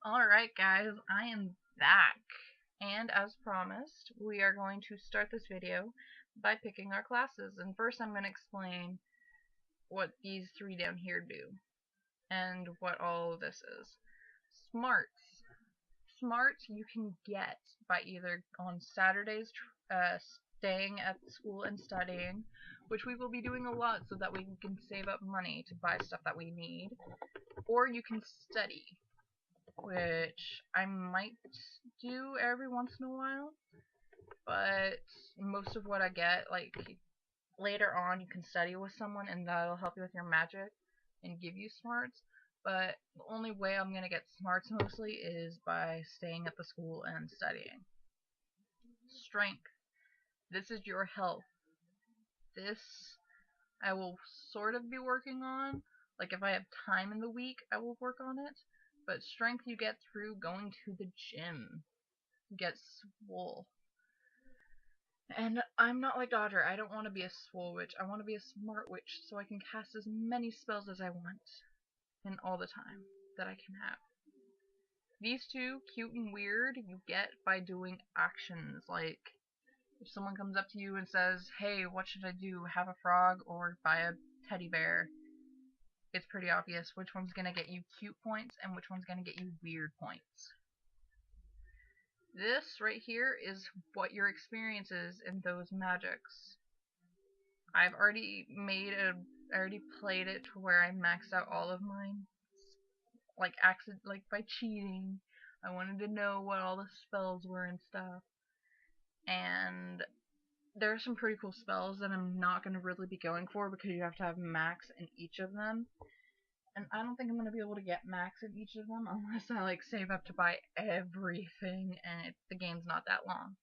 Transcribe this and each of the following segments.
Alright guys, I am back. And as promised, we are going to start this video by picking our classes. And first I'm going to explain what these three down here do and what all of this is. Smarts. Smarts you can get by either on Saturdays staying at school and studying, which we will be doing a lot so that we can save up money to buy stuff that we need, or you can study, which I might do every once in a while, but most of what I get, like, later on you can study with someone and that'll help you with your magic and give you smarts, but the only way I'm going to get smarts mostly is by staying at the school and studying. Strength. This is your health. This I will sort of be working on. Like, if I have time in the week, I will work on it. But strength you get through going to the gym. You get swole. And I'm not like Dodger. I don't want to be a swole witch. I want to be a smart witch so I can cast as many spells as I want. And all the time that I can have. These two, cute and weird, you get by doing actions. Like, if someone comes up to you and says, hey, what should I do? Have a frog or buy a teddy bear? It's pretty obvious which one's going to get you cute points and which one's going to get you weird points. This right here is what your experience is in those magics. I've already played it to where I maxed out all of mine. Like by cheating. I wanted to know what all the spells were and stuff. And there are some pretty cool spells that I'm not going to really be going for because you have to have max in each of them. And I don't think I'm going to be able to get max in each of them unless I like save up to buy everything and the game's not that long.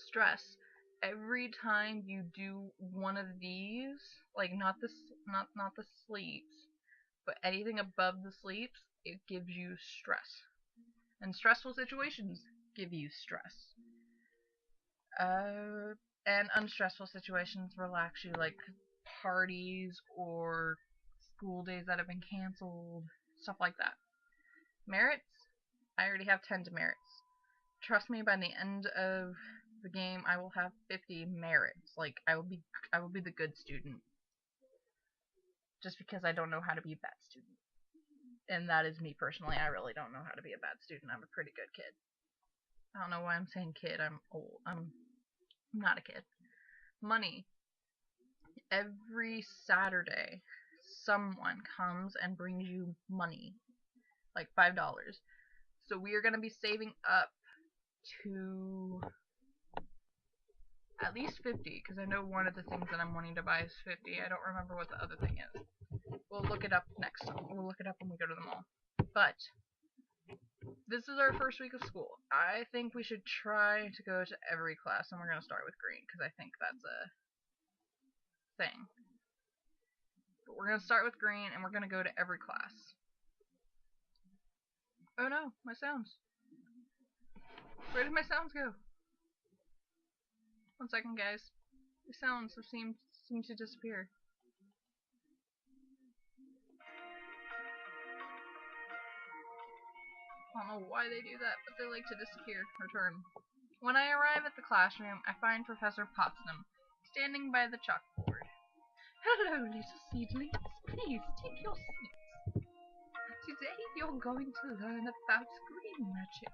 Stress. Every time you do one of these, like not the sleeps, but anything above the sleeps, it gives you stress. And stressful situations give you stress. And unstressful situations relax you, like parties or school days that have been canceled, stuff like that. Merits? I already have 10 demerits. Trust me, by the end of the game, I will have 50 merits. Like, I will be the good student. Just because I don't know how to be a bad student. And that is me personally. I really don't know how to be a bad student. I'm a pretty good kid. I don't know why I'm saying kid. I'm old. I'm not a kid. Money. Every Saturday, someone comes and brings you money. Like $5. So we are going to be saving up to at least 50, because I know one of the things that I'm wanting to buy is 50. I don't remember what the other thing is. We'll look it up next time. We'll look it up when we go to the mall. But this is our first week of school. I think we should try to go to every class, and we're going to start with green, because I think that's a thing. But we're going to start with green, and we're going to go to every class. Oh no, my sounds. Where did my sounds go? One second, guys. The sounds have seemed to disappear. I don't know why they do that, but they like to disappear. Return. When I arrive at the classroom, I find Professor Potsdam standing by the chalkboard. Hello, little seedlings. Please take your seats. Today you're going to learn about green magic.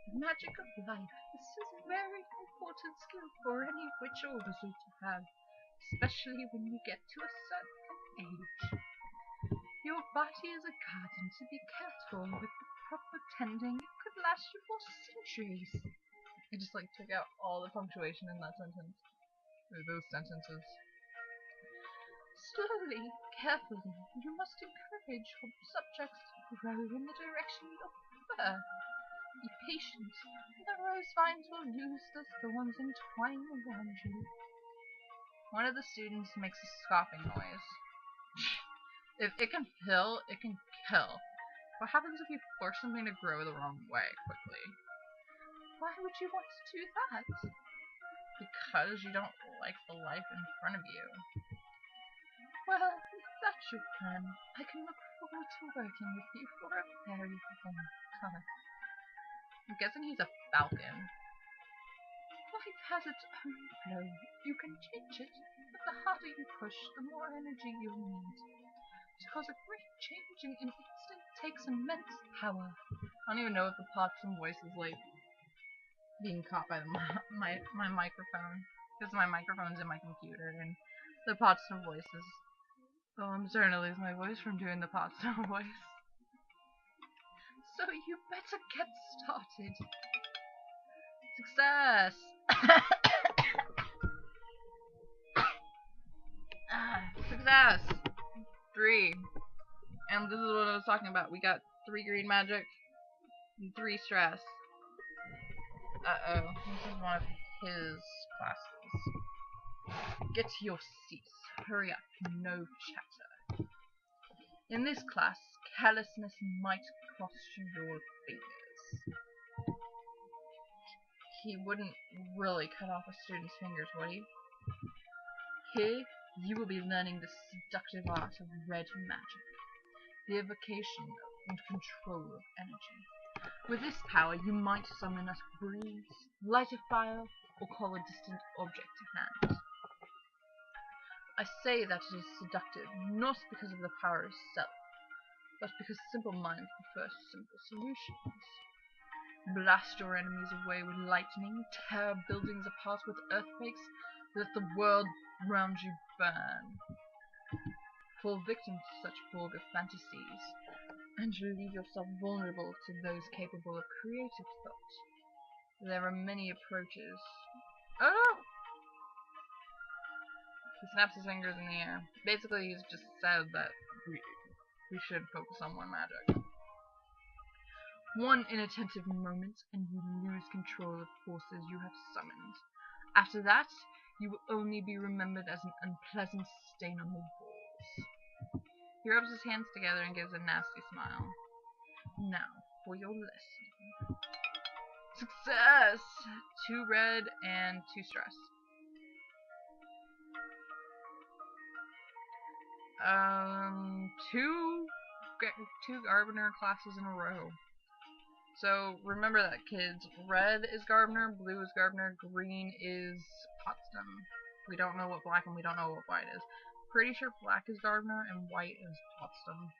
The magic of life. This is a very important skill for any witch or wizard to have, especially when you get to a certain age. Your body is a garden to be cared for with the proper tending. It could last you for centuries. I just took out all the punctuation in that sentence. Or those sentences. Slowly, carefully, you must encourage your subjects to grow in the direction you prefer. Be patient, the rose vines will lose the thorns entwining around you. One of the students makes a scoffing noise. If it can fill, it can kill. What happens if you force something to grow the wrong way quickly? Why would you want to do that? Because you don't like the life in front of you. Well, if that's your plan, I can look forward to working with you for a very long time. I'm guessing he's a falcon. Life has its own flow. You can change it, but the harder you push, the more energy you'll need. To cause a great change in an instant takes immense power. I don't even know if the Potsdam voice is like being caught by my microphone, because my microphone's in my computer, and the Potsdam voice is. Oh, I'm starting to lose my voice from doing the Potsdam voice. So you better get started. Success! Success! 3. And this is what I was talking about. We got 3 green magic and 3 stress. Uh-oh. This is one of his classes. Get to your seats. Hurry up. No chatter. In this class, carelessness might cost you your fingers. He wouldn't really cut off a student's fingers, would he? Here, you will be learning the seductive art of red magic, the evocation and control of energy. With this power, you might summon a breeze, light a fire, or call a distant object to hand. I say that it is seductive, not because of the power itself, but because simple minds prefer simple solutions. Blast your enemies away with lightning, tear buildings apart with earthquakes, let the world around you burn. Fall victim to such vulgar fantasies, and you leave yourself vulnerable to those capable of creative thought. There are many approaches. Oh no! He snaps his fingers in the air. Basically, he's just said that we should focus on one magic. One inattentive moment, and you lose control of forces you have summoned. After that, you will only be remembered as an unpleasant stain on the walls. He rubs his hands together and gives a nasty smile. Now, for your lesson. Success! 2 red and 2 stress. 2 Gardener classes in a row. So remember that, kids. Red is Gardener, blue is Gardener, green is Potsdam. We don't know what black and we don't know what white is. Pretty sure black is Gardener and white is Potsdam.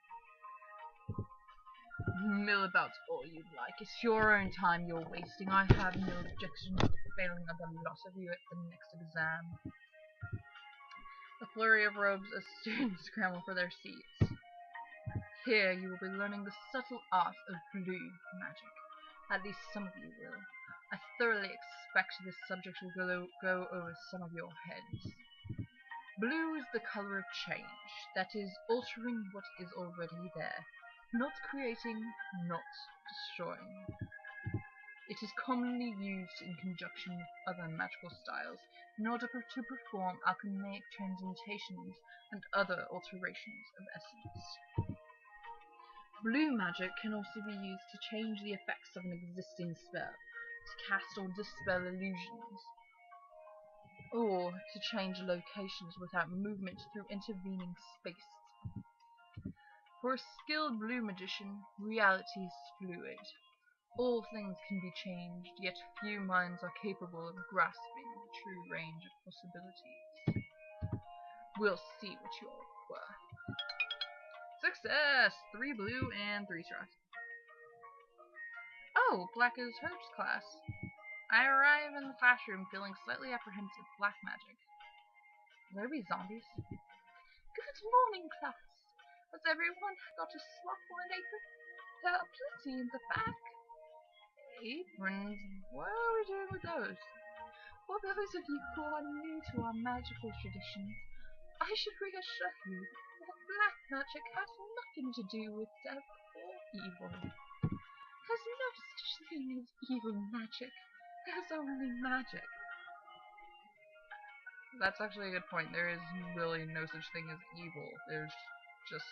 Mill about all you like. It's your own time you're wasting. I have no objection to failing of the lot of you at the next exam. A flurry of robes as students scramble for their seats. Here you will be learning the subtle art of blue magic. At least some of you will. I thoroughly expect this subject will go over some of your heads. Blue is the color of change, that is, altering what is already there. Not creating, not destroying. It is commonly used in conjunction with other magical styles in order to perform alchemic transmutations and other alterations of essence. Blue magic can also be used to change the effects of an existing spell, to cast or dispel illusions, or to change locations without movement through intervening space. For a skilled blue magician, reality is fluid. All things can be changed, yet few minds are capable of grasping the true range of possibilities. We'll see what you're worth. Success! 3 blue and 3 stress. Oh, black is Herb's class. I arrive in the classroom feeling slightly apprehensive. Black magic. Will there be zombies? Good morning, class. Has everyone got a sock or an apron? There are plenty in the back. Aprons? What are we doing with those? For those of you who are new to our magical traditions, I should reassure you that black magic has nothing to do with death or evil. There's no such thing as evil magic. There's only magic. That's actually a good point. There is really no such thing as evil. There's just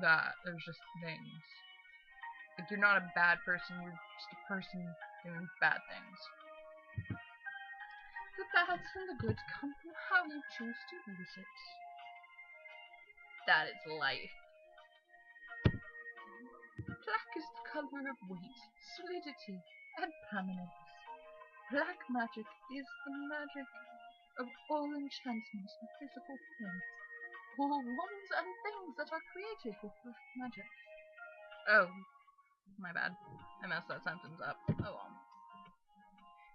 that. There's just things. Like, you're not a bad person, you're just a person doing bad things. The bad and the good come from how you choose to use it. That is life. Black is the color of weight, solidity, and permanence. Black magic is the magic of all enchantment and physical things. All wands and things that are created with black magic. Oh, my bad. I messed that sentence up. Oh well.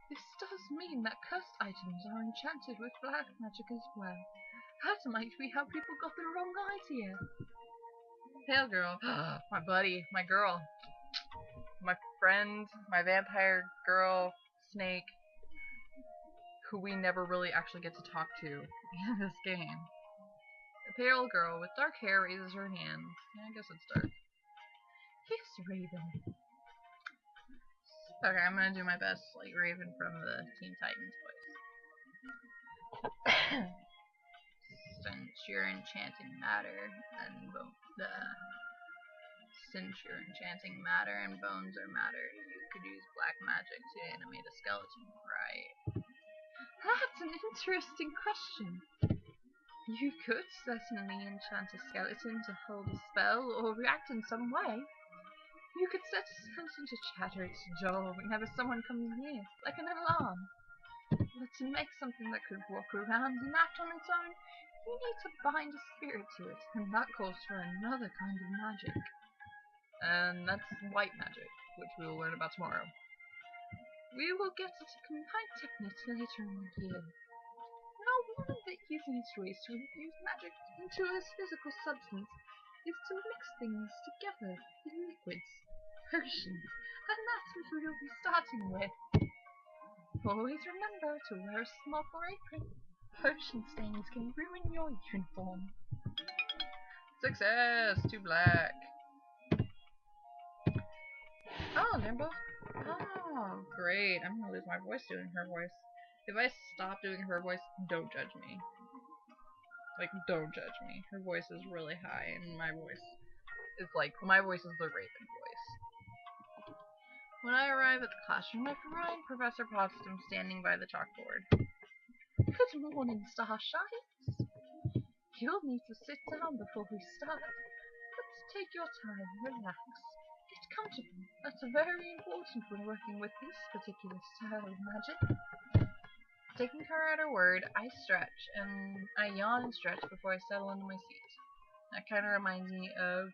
This does mean that cursed items are enchanted with black magic as well. That might be how people got the wrong idea. Pale girl. My buddy, my girl, my friend, my vampire girl, snake, who we never really actually get to talk to in this game. The pale girl with dark hair raises her hand. Yeah, I guess it's dark. Yes, Raven. Okay, I'm gonna do my best, like Raven from the Teen Titans voice. Since you're enchanting matter and since your enchanting matter and bones are matter, you could use black magic to animate a skeleton, right? That's an interesting question. You could certainly enchant a skeleton to hold a spell or react in some way. You could set a skeleton to chatter its jaw whenever someone comes near, like an alarm. But to make something that could walk around and act on its own, you need to bind a spirit to it, and that calls for another kind of magic. And that's white magic, which we will learn about tomorrow. We will get to combined techniques later in the year. Now, one of the easiest ways to infuse magic into a physical substance is to mix things together in liquids, potions, and that's what we will be starting with. Always remember to wear a smock or apron. Potion stains can ruin your uniform. Success! Too black. Oh, they're both. Oh, great. I'm gonna lose my voice doing her voice. If I stop doing her voice, don't judge me. Like, don't judge me. Her voice is really high, and my voice is like, my voice is the Raven voice. When I arrive at the classroom, I find Professor Potsdam standing by the chalkboard. Good morning, Starshines. You'll need to sit down before we start. Let's take your time, relax. Get comfortable. That's very important when working with this particular style of magic. Taking her at her word, I stretch, and I yawn and stretch before I settle into my seat. That kind of reminds me of...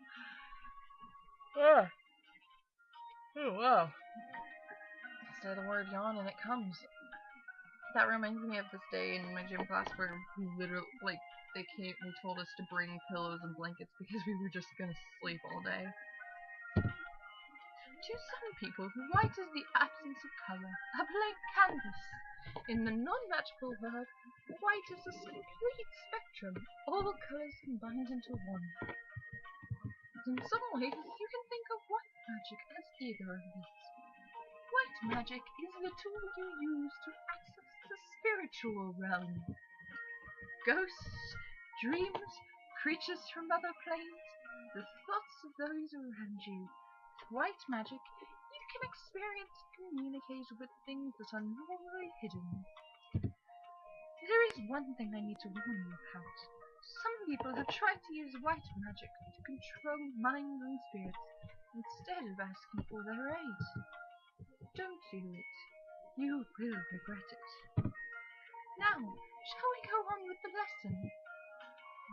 Oh, wow. Say the word yawn and it comes. That reminds me of this day in my gym class where we literally, like, they told us to bring pillows and blankets because we were just gonna sleep all day. To some people, white is the absence of color, a blank canvas. In the non-magical world, white is a complete spectrum, all colors combined into one. In some ways, you can think of white magic as either of these. White magic is the tool you use to access the spiritual realm. Ghosts, dreams, creatures from other planes, the thoughts of those around you. White magic, you can experience and communicate with things that are normally hidden. There is one thing I need to warn you about. Some people have tried to use white magic to control minds and spirits instead of asking for their aid. Don't do it. You will regret it. Now, shall we go on with the lesson?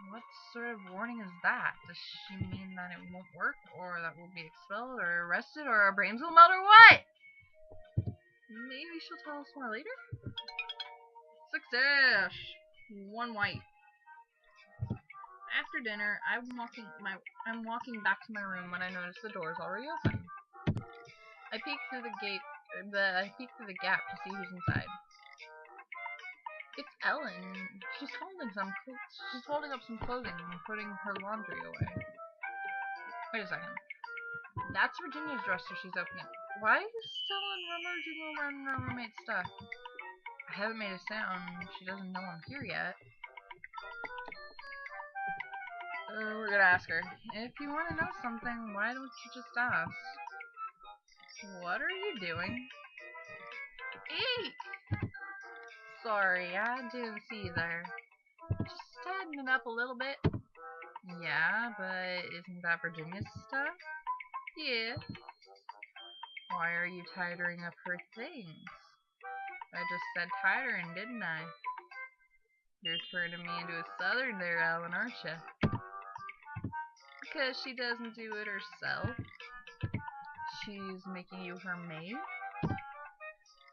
What sort of warning is that? Does she mean that it won't work, or that we'll be expelled, or arrested, or our brains will melt, or what? Maybe she'll tell us more later? Success! One white. After dinner, I'm walking back to my room when I notice the door's already open. I peek through the gap to see who's inside. It's Ellen. She's holding up some clothing and putting her laundry away. Wait a second. That's Virginia's dresser she's opening. Why is Ellen rummaging around her roommate's stuff? I haven't made a sound. She doesn't know I'm here yet. We're gonna ask her. If you want to know something, why don't you just ask? What are you doing? Eek! Sorry, I didn't see you there. Just standing up a little bit. Yeah, but isn't that Virginia's stuff? Yes. Why are you tidying up her things? I just said tidying, didn't I? You're turning me into a southern there, Ellen, aren't you? Because she doesn't do it herself. She's making you her maid?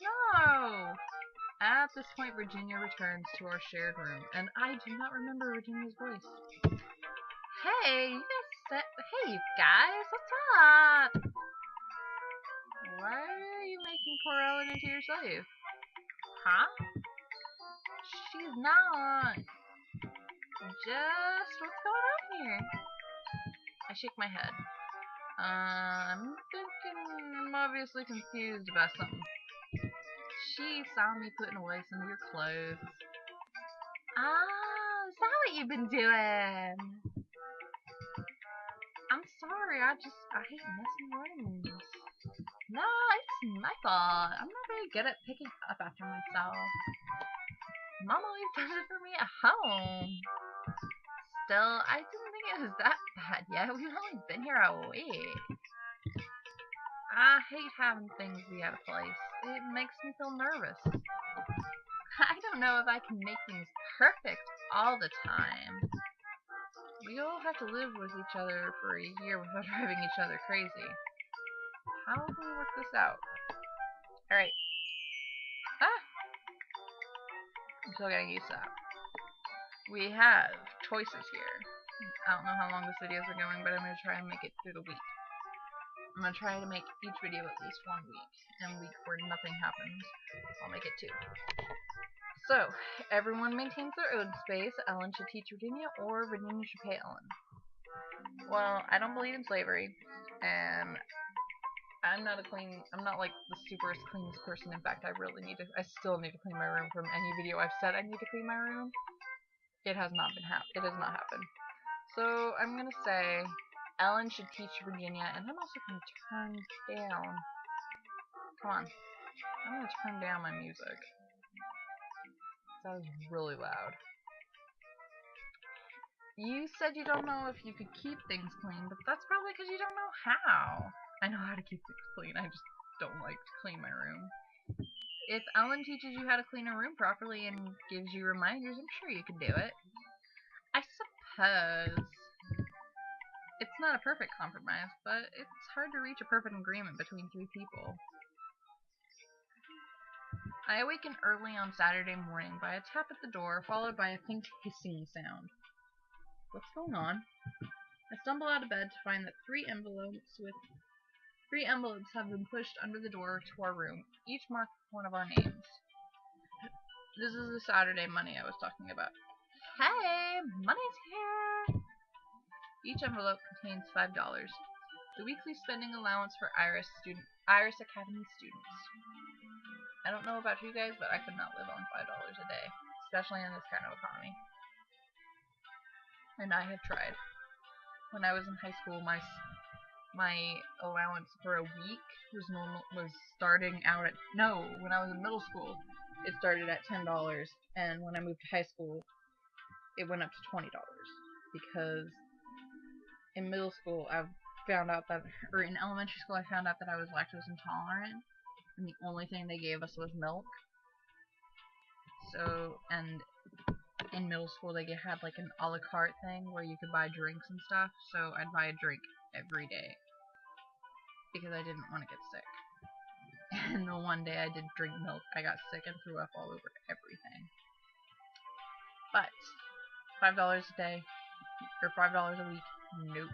No! At this point, Virginia returns to our shared room, and I do not remember Virginia's voice. Hey, hey, you guys, what's up? Why are you making poor Ellen into your slave? Huh? She's not. Just what's going on here? I shake my head. I'm thinking I'm obviously confused about something. She saw me putting away some of your clothes. Ah, is that what you've been doing? I'm sorry, I hate messing rooms. No, it's my fault. I'm not very good at picking up after myself. Mom always does it for me at home. Still, I didn't think it was that bad yet. We've only been here a week. I hate having things be out of place. It makes me feel nervous. I don't know if I can make things perfect all the time. We all have to live with each other for a year without driving each other crazy. How can we work this out? Alright. Ah! I'm still getting used to that. We have choices here. I don't know how long this videos are going, but I'm going to try and make it through the week. I'm going to try to make each video at least 1 week. And a week where nothing happens, I'll make it 2. So, everyone maintains their own space. Ellen should teach Virginia, or Virginia should pay Ellen. Well, I don't believe in slavery, and I'm not like the superest cleanest person. In fact, I still need to clean my room from any video I've said I need to clean my room. It has not happened. So, I'm gonna say Ellen should teach Virginia, and I'm also gonna turn down, come on, I'm gonna turn down my music. That was really loud. You said you don't know if you could keep things clean, but that's probably because you don't know how. I know how to keep things clean, I just don't like to clean my room. If Ellen teaches you how to clean a room properly and gives you reminders, I'm sure you can do it. I suppose. It's not a perfect compromise, but it's hard to reach a perfect agreement between 3 people. I awaken early on Saturday morning by a tap at the door, followed by a faint hissing sound. What's going on? I stumble out of bed to find that 3 envelopes have been pushed under the door to our room, each marked one of our names. This is the Saturday money I was talking about. Hey, money's here! Each envelope contains $5, the weekly spending allowance for Iris Academy students. I don't know about you guys, but I could not live on $5 a day, especially in this kind of economy. And I have tried. When I was in high school, my allowance for a week was starting out at when I was in middle school, it started at $10, and when I moved to high school, it went up to $20 because in middle school I found out that, or in elementary school I found out that I was lactose intolerant, and the only thing they gave us was milk. So, and in middle school they had like an a la carte thing where you could buy drinks and stuff, so I'd buy a drink every day because I didn't want to get sick. And the one day I did drink milk, I got sick and threw up all over everything. But $5 a day, or $5 a week, nope.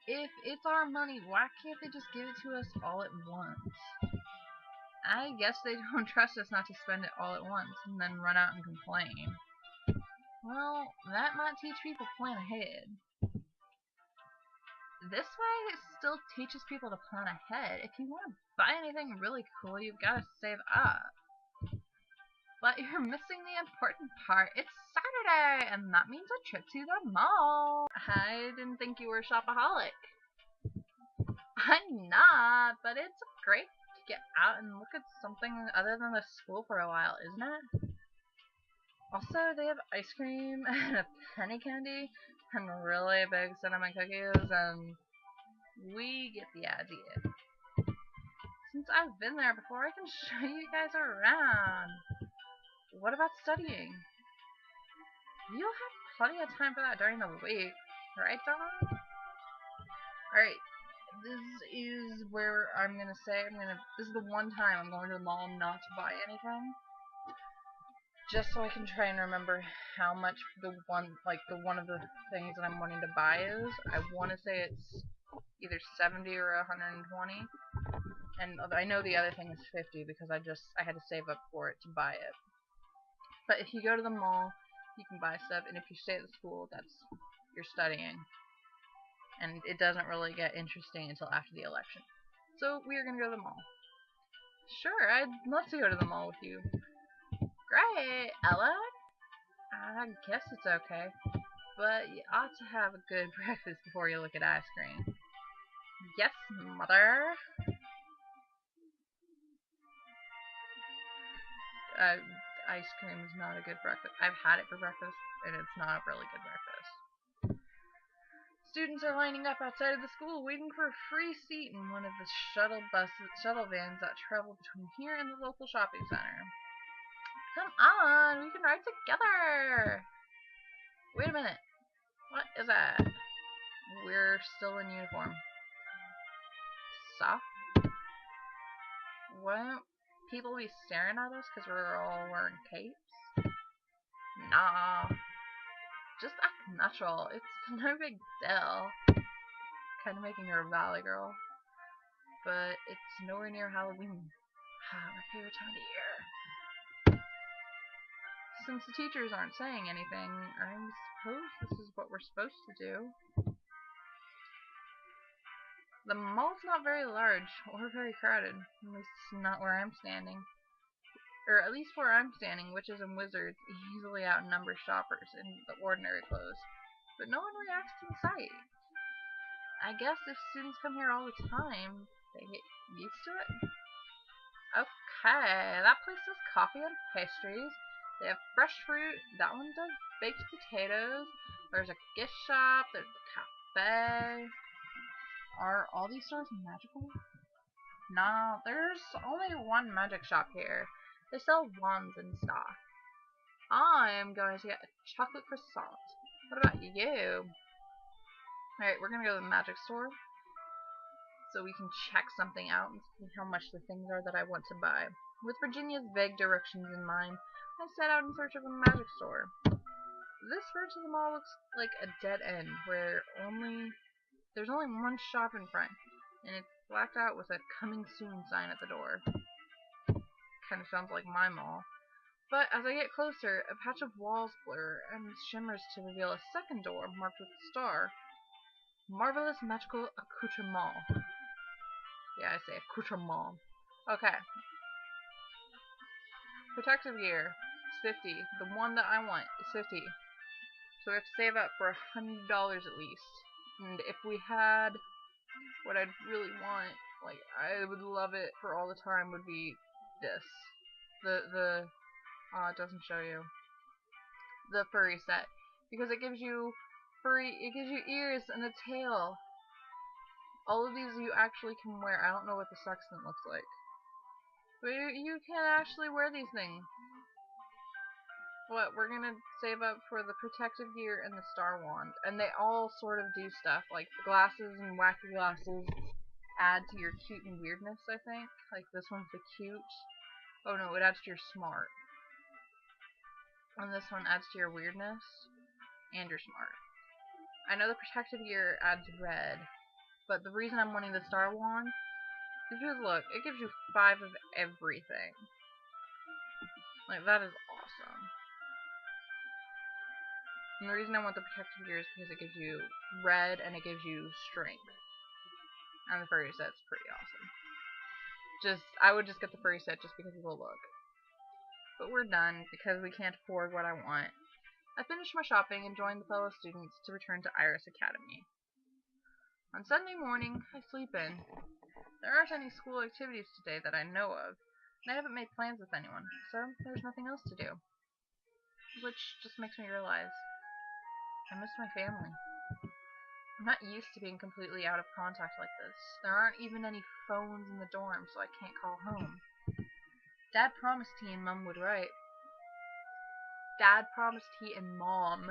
If it's our money, why can't they just give it to us all at once? I guess they don't trust us not to spend it all at once and then run out and complain. Well, that might teach people to plan ahead. This way, it still teaches people to plan ahead. If you want to buy anything really cool, you've got to save up. But you're missing the important part. It's Saturday, and that means a trip to the mall. I didn't think you were a shopaholic. I'm not, but it's great to get out and look at something other than the school for a while, isn't it? Also, they have ice cream and a penny candy and really big cinnamon cookies and We get the idea. Since I've been there before, I can show you guys around. What about studying? You'll have plenty of time for that during the week, right, Don? Alright, this is where I'm gonna say, this is the one time I'm going to the mall not to buy anything. Just so I can try and remember how much the one of the things that I'm wanting to buy is. I want to say it's either 70 or 120. And I know the other thing is 50 because I had to save up for it to buy it. But if you go to the mall, you can buy stuff, and if you stay at the school, you're studying. And it doesn't really get interesting until after the election. So we are going to go to the mall. Sure, I'd love to go to the mall with you. Great, Ella. I guess it's okay. But you ought to have a good breakfast before you look at ice cream. Yes, Mother. Ice cream is not a good breakfast. I've had it for breakfast, and it's not a really good breakfast. Students are lining up outside of the school waiting for a free seat in one of the shuttle vans that travel between here and the local shopping center. Come on, we can ride together. Wait a minute. What is that? We're still in uniform. Stop. Won't people be staring at us because we're all wearing capes? Nah. Just act natural. It's no big deal. Kind of making her a valley girl. But it's nowhere near Halloween. My favorite time of the year. Since the teachers aren't saying anything, I suppose this is what we're supposed to do. The mall's not very large or very crowded, at least not where I'm standing. Or at least where I'm standing, witches and wizards easily outnumber shoppers in the ordinary clothes. But no one reacts to the sight. I guess if students come here all the time, they get used to it. Okay, that place does coffee and pastries. They have fresh fruit. That one does baked potatoes. There's a gift shop. There's a cafe. Are all these stores magical? No, there's only one magic shop here. They sell wands and stuff. I'm going to get a chocolate croissant. What about you? Alright, we're going to go to the magic store so we can check something out and see how much the things are that I want to buy. With Virginia's vague directions in mind, I set out in search of a magic store. This branch of the mall looks like a dead end where there's only one shop in front, and it's blacked out with a coming soon sign at the door. Kind of sounds like my mall. But as I get closer, a patch of walls blur and shimmers to reveal a second door marked with a star. Marvelous magical accoutrement. Yeah, I say accoutrement. Okay. Protective gear is 50. The one that I want is 50. So we have to save up for $100 at least. And if we had what I'd really want, like I would love it for all the time, would be this. It doesn't show you. The furry set. Because it gives you ears and a tail. All of these you actually can wear. I don't know what the sextant looks like. But you can actually wear these things. What, we're gonna save up for the protective gear and the star wand. And they all sort of do stuff. Like the glasses and wacky glasses add to your cute and weirdness, I think. Like this one's the cute. Oh no, it adds to your smart. And this one adds to your weirdness and your smart. I know the protective gear adds red, but the reason I'm wanting the star wand is because look, it gives you 5 of everything. Like that is awesome. And the reason I want the protective gear is because it gives you red and it gives you strength. And the furry set's pretty awesome. I would just get the furry set just because of the look. But we're done because we can't afford what I want. I finished my shopping and joined the fellow students to return to Iris Academy. On Sunday morning, I sleep in. There aren't any school activities today that I know of, and I haven't made plans with anyone, so there's nothing else to do. Which just makes me realize I miss my family. I'm not used to being completely out of contact like this. There aren't even any phones in the dorm, so I can't call home. Dad promised he and Mom would write. Dad promised he and Mom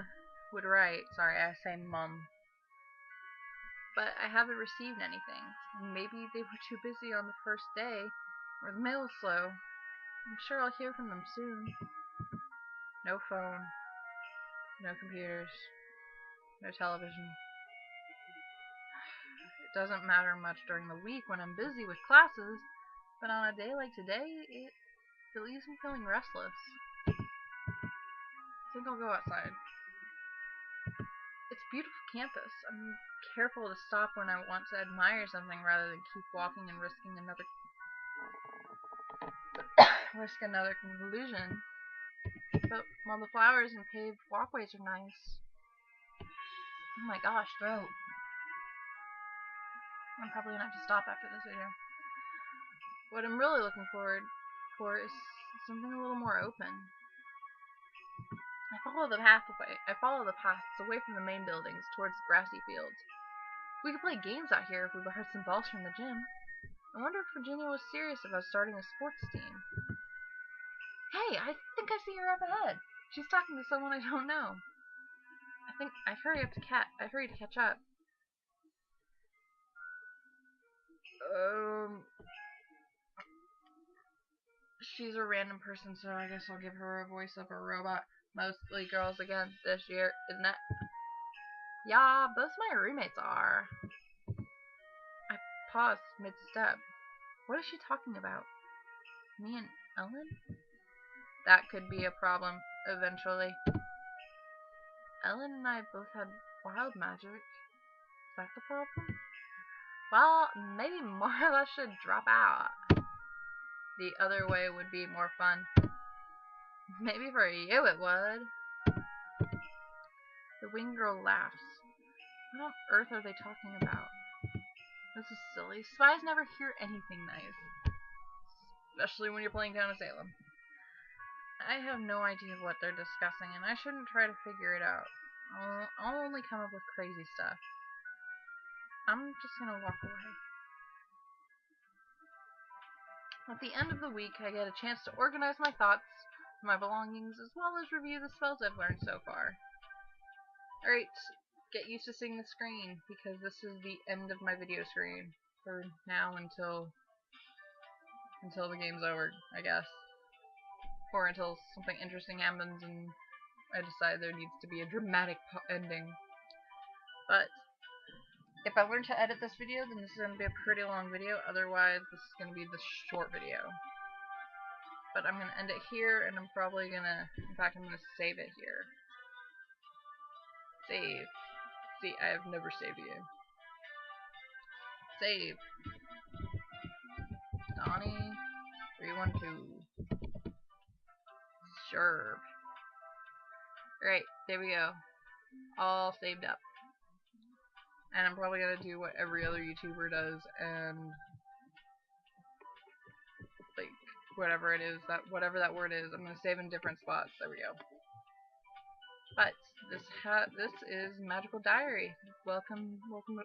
would write. Sorry, I say Mom. But I haven't received anything. Maybe they were too busy on the first day, or the mail is slow. I'm sure I'll hear from them soon. No phone. No computers. No television. It doesn't matter much during the week when I'm busy with classes, but on a day like today, it leaves me feeling restless. I think I'll go outside. It's a beautiful campus. I'm careful to stop when I want to admire something rather than keep walking and risk another conclusion. But while the flowers and paved walkways are nice, oh my gosh, throat. I'm probably gonna have to stop after this video. What I'm really looking forward for is something a little more open. I follow the paths away from the main buildings towards the grassy fields. We could play games out here if we borrowed some balls from the gym. I wonder if Virginia was serious about starting a sports team. Hey, I think I see her up ahead. She's talking to someone I don't know. I hurry to catch up. She's a random person, so I guess I'll give her a voice of a robot. Mostly girls again this year, isn't it? Yeah, both my roommates are. I paused mid-step. What is she talking about? Me and Ellen? That could be a problem, eventually. Ellen and I both had wild magic. Is that the problem? Well, maybe more of us should drop out. The other way would be more fun. Maybe for you it would. The wing girl laughs. What on earth are they talking about? This is silly. Spies never hear anything nice. Especially when you're playing Town of Salem. I have no idea what they're discussing, and I shouldn't try to figure it out. I'll only come up with crazy stuff. I'm just gonna walk away. At the end of the week, I get a chance to organize my thoughts, my belongings, as well as review the spells I've learned so far. Alright, get used to seeing the screen, because this is the end of my video screen. For now until the game's over, I guess. Or until something interesting happens and I decide there needs to be a dramatic ending. But if I learn to edit this video, then this is going to be a pretty long video. Otherwise, this is going to be the short video. But I'm going to end it here, and I'm probably going to, in fact, I'm going to save it here. Save. See, I have never saved a game. Save. Donnie 312. Sure. Alright, there we go. All saved up. And I'm probably gonna do what every other YouTuber does and like whatever it is, whatever that word is, I'm gonna save in different spots. There we go. But this is Magical Diary. Welcome.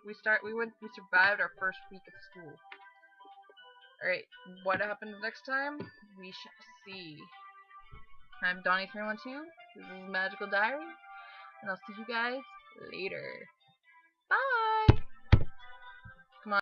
We survived our first week of school. Alright, what happens next time? We shall see. I'm Donnie312. This is Magical Diary, and I'll see you guys later. Bye!